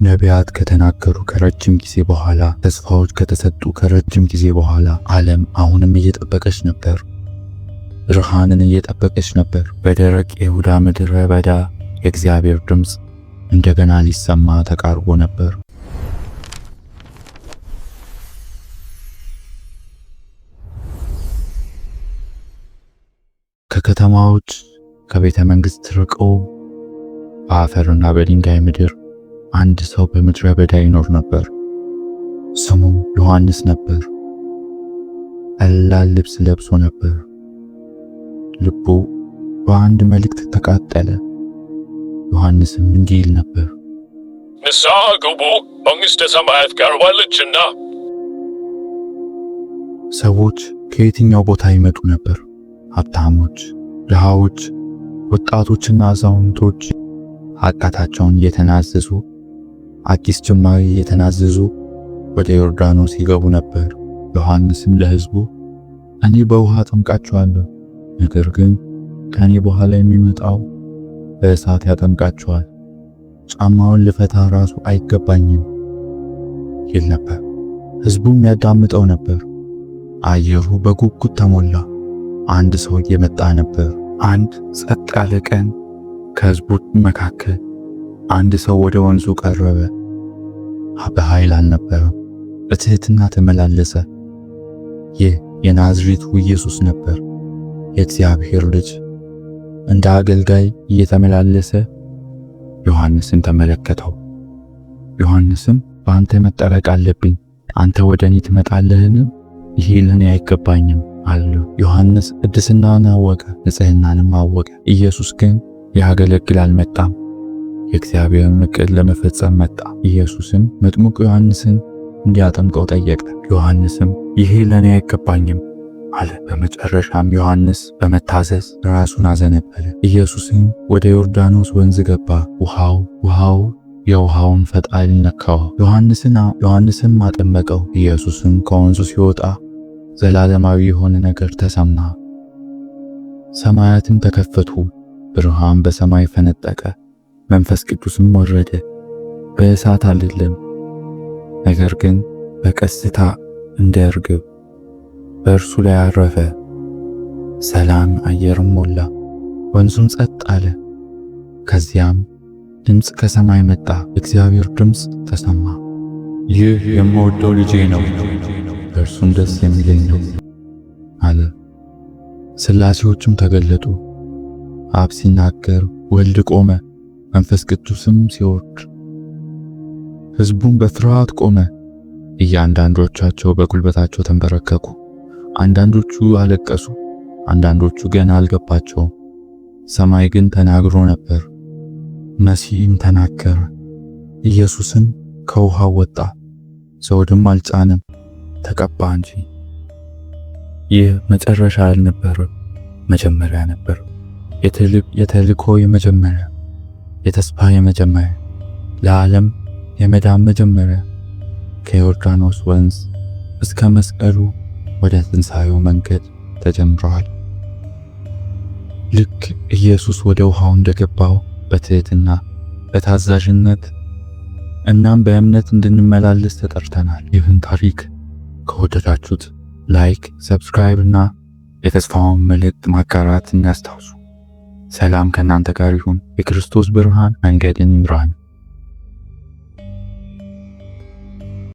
ነቢያት ከተናገሩ ከረጅም ጊዜ በኋላ፣ ተስፋዎች ከተሰጡ ከረጅም ጊዜ በኋላ ዓለም አሁንም እየጠበቀች ነበር። ብርሃንን እየጠበቀች ነበር። በደረቅ የይሁዳ ምድረ በዳ የእግዚአብሔር ድምፅ እንደገና ሊሰማ ተቃርቦ ነበር። ከከተማዎች ከቤተ መንግሥት ርቀው በአፈርና በድንጋይ ምድር አንድ ሰው በምድረ በዳ ይኖር ነበር። ስሙ ዮሐንስ ነበር። ቀላል ልብስ ለብሶ ነበር። ልቡ በአንድ መልእክት ተቃጠለ። ዮሐንስም እንዲህ ይል ነበር፣ ንስሐ ግቡ፣ መንግሥተ ሰማያት ቀርባለችና። ሰዎች ከየትኛው ቦታ ይመጡ ነበር? ሀብታሞች፣ ድሃዎች፣ ወጣቶችና አዛውንቶች ኃጢአታቸውን እየተናዘዙ አዲስ ጅማሬ እየተናዘዙ ወደ ዮርዳኖስ ይገቡ ነበር። ዮሐንስም ለሕዝቡ እኔ በውሃ አጠምቃችኋለሁ፣ ነገር ግን ከኔ በኋላ የሚመጣው በእሳት ያጠምቃችኋል፣ ጫማውን ልፈታ ራሱ አይገባኝም ይል ነበር። ሕዝቡም ያዳምጠው ነበር። አየሩ በጉጉት ተሞላ። አንድ ሰው እየመጣ ነበር። አንድ ጸጥ ያለ ቀን ከሕዝቡ መካከል አንድ ሰው ወደ ወንዙ ቀረበ። በኃይል አልነበረም፣ በትሕትና ተመላለሰ። ይህ የናዝሬቱ ኢየሱስ ነበር፣ የእግዚአብሔር ልጅ። እንደ አገልጋይ እየተመላለሰ ዮሐንስን ተመለከተው። ዮሐንስም በአንተ መጠበቅ አለብኝ፣ አንተ ወደ እኔ ትመጣለህን? ይሄ ለእኔ አይገባኝም አለው። ዮሐንስ ቅድስናን አወቀ፣ ንጽሕናንም አወቀ። ኢየሱስ ግን ሊያገለግል አልመጣም፣ የእግዚአብሔርን ዕቅድ ለመፈጸም መጣ። ኢየሱስም መጥምቁ ዮሐንስን እንዲያጠምቀው ጠየቀ። ዮሐንስም ይሄ ለእኔ አይገባኝም አለ። በመጨረሻም ዮሐንስ በመታዘዝ ራሱን አዘነበለ። ኢየሱስም ወደ ዮርዳኖስ ወንዝ ገባ። ውሃው የውሃውን ፈጣሪ ነካው። ዮሐንስም አጠመቀው። ኢየሱስም ከወንዙ ሲወጣ ዘላለማዊ የሆነ ነገር ተሰማ። ሰማያትም ተከፈቱ፣ ብርሃን በሰማይ ፈነጠቀ፣ መንፈስ ቅዱስም ወረደ። በእሳት አይደለም፣ ነገር ግን በቀስታ እንደ ርግብ በእርሱ ላይ አረፈ። ሰላም አየርም ሞላ፣ ወንዙም ጸጥ አለ። ከዚያም ድምፅ ከሰማይ መጣ፣ እግዚአብሔር ድምፅ ተሰማ። ይህ የምወደው ልጄ ነው፣ በእርሱም ደስ የሚለኝ ነው አለ። ሥላሴዎችም ተገለጡ። አብ ሲናገር፣ ወልድ ቆመ፣ መንፈስ ቅዱስም ሲወርድ። ሕዝቡም በፍርሃት ቆመ። እያንዳንዶቻቸው በጉልበታቸው ተንበረከኩ። አንዳንዶቹ አለቀሱ፣ አንዳንዶቹ ገና አልገባቸውም። ሰማይ ግን ተናግሮ ነበር። መሲህም ተናገረ። ኢየሱስም ከውሃው ወጣ፣ ዘውድም አልጫነም፣ ተቀባ እንጂ። ይህ መጨረሻ አልነበረም፣ መጀመሪያ ነበር። የተልእኮ የመጀመሪያ፣ የተስፋ የመጀመሪያ፣ ለዓለም የመዳን መጀመሪያ። ከዮርዳኖስ ወንዝ እስከ መስቀሉ ወደ ትንሣኤው መንገድ ተጀምሯል። ልክ ኢየሱስ ወደ ውሃው እንደገባው በትሕትና በታዛዥነት እናም በእምነት እንድንመላለስ ተጠርተናል። ይህን ታሪክ ከወደዳችሁት ላይክ፣ ሰብስክራይብ እና የተስፋውን መልእክት ማጋራት እናስታውሱ። ሰላም ከእናንተ ጋር ይሁን። የክርስቶስ ብርሃን መንገድን ይምራን።